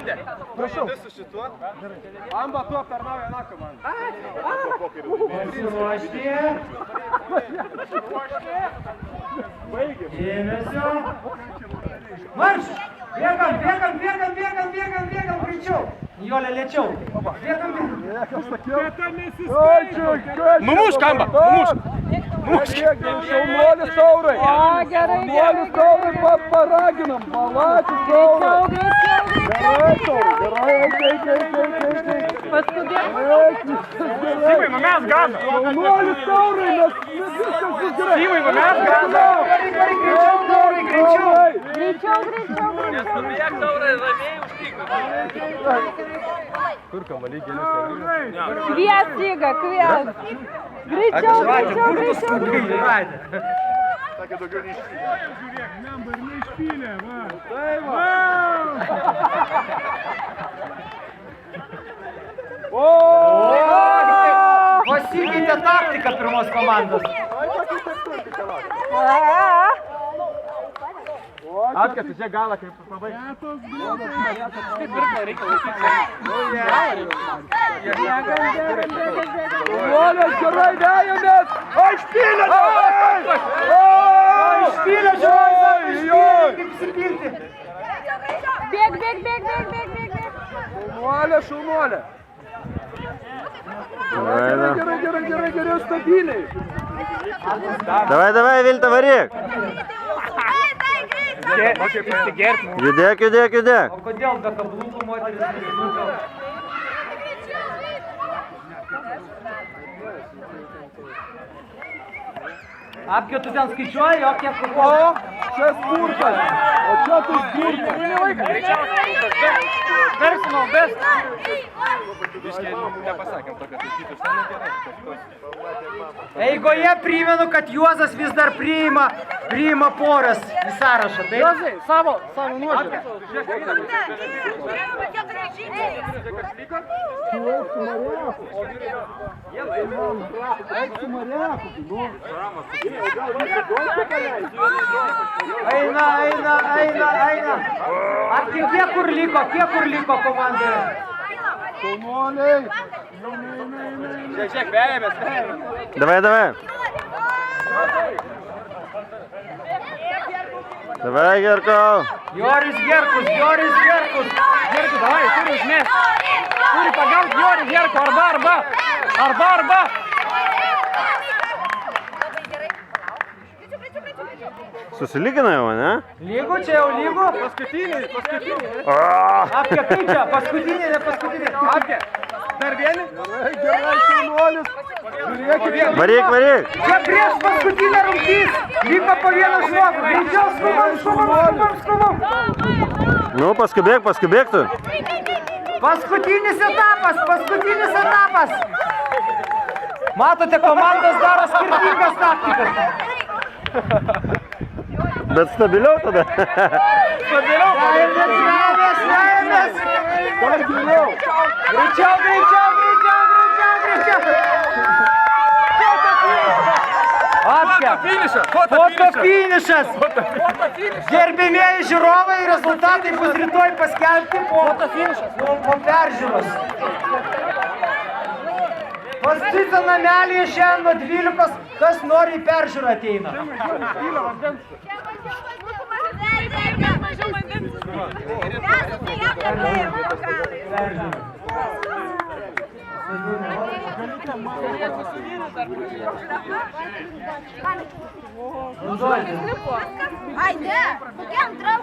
Vaidė, prašau. Su šituo. Amba tu aptarnauja vieną komandą. Pasiruošti. Dėmesio. Marš! Bėgam, greičiau. Nijolė, lėčiau. Bėgam. Numušk, Amba, numušk. Šaunuolis Taurai. Šaunuolis Taurai paraginam. Malačius Taurai. Gerai, Taurai. Gerai. Paskubėk. Simai, numes gazą. Šaunuolis Taurai, nes viskas bus gerai. Simai, numes gazą. Greičiau, Taurai, greičiau. Greičiau. Neskubėk, Taurai, ramiai užtikrink. Kur kamuolį gėlius? Kvies, Iga, kvies. Greičiau. Sakė daugiau neišpylė. Žiūrėk, Nemba ir neišpylė, va. Tai va. Pasikeitė taktika pirmos komandos. Atkėsi, čia galą kaip pabaigti. Ketos duodas. Žmonės gerai dėjomės! Išpylė! Išpylė, žiūrėjau, kaip įsipilti. Bėg. Šaunuolė! Gerai, stabiliai! Давай, Вильта, варик! Judėk. O kodėl be kablukų moteris nežinau? Apkė, tu ten skaičiuoji, o kiek kukuo? Čia spurtas! O čia tu spurtas! Garsinau, best. Biškiai, nepasakėm to, kad skaitytus ten negerai. Eigoje primenu, kad Juozas vis dar priima poras į sąrašą, taip? Juozai, savo nuožiūrą. Eina. Ar kiek kur liko komandoje? Šaunuoliai! Žiūrėk, vejamės. Давай. Давай, Герко! Joris Gerkus. Gerku, davai, turi užmest. Turi pagauti Jorį Gerko, arba. Susilygina jau, ne? Lygu, čia jau lygu. Paskutiniai. Apkė, kaip čia? Paskutinė, ne paskutinė. Apkė, dar vieni? Gerai, šaunuolis. Žiūrėkit. Varyk. Čia prieš paskutinę rungtys. Liko po vieną žmogų. Greičiau, skubam. Nu, paskubėk tu. Paskutinis etapas. Matote, komandos daro skirtingas taktikas. Bet stabiliau tada. Vejamės. Dar geriau. Greičiau. Apkė. Fotofinišas. Gerbėmieji žiūrovai, rezultatai bus rytoj paskelbti po peržiūros. Pas Cica namelėje šiandien nuo 12, kas nori į peržiūrą ateina. Ai, ne, kokia antra?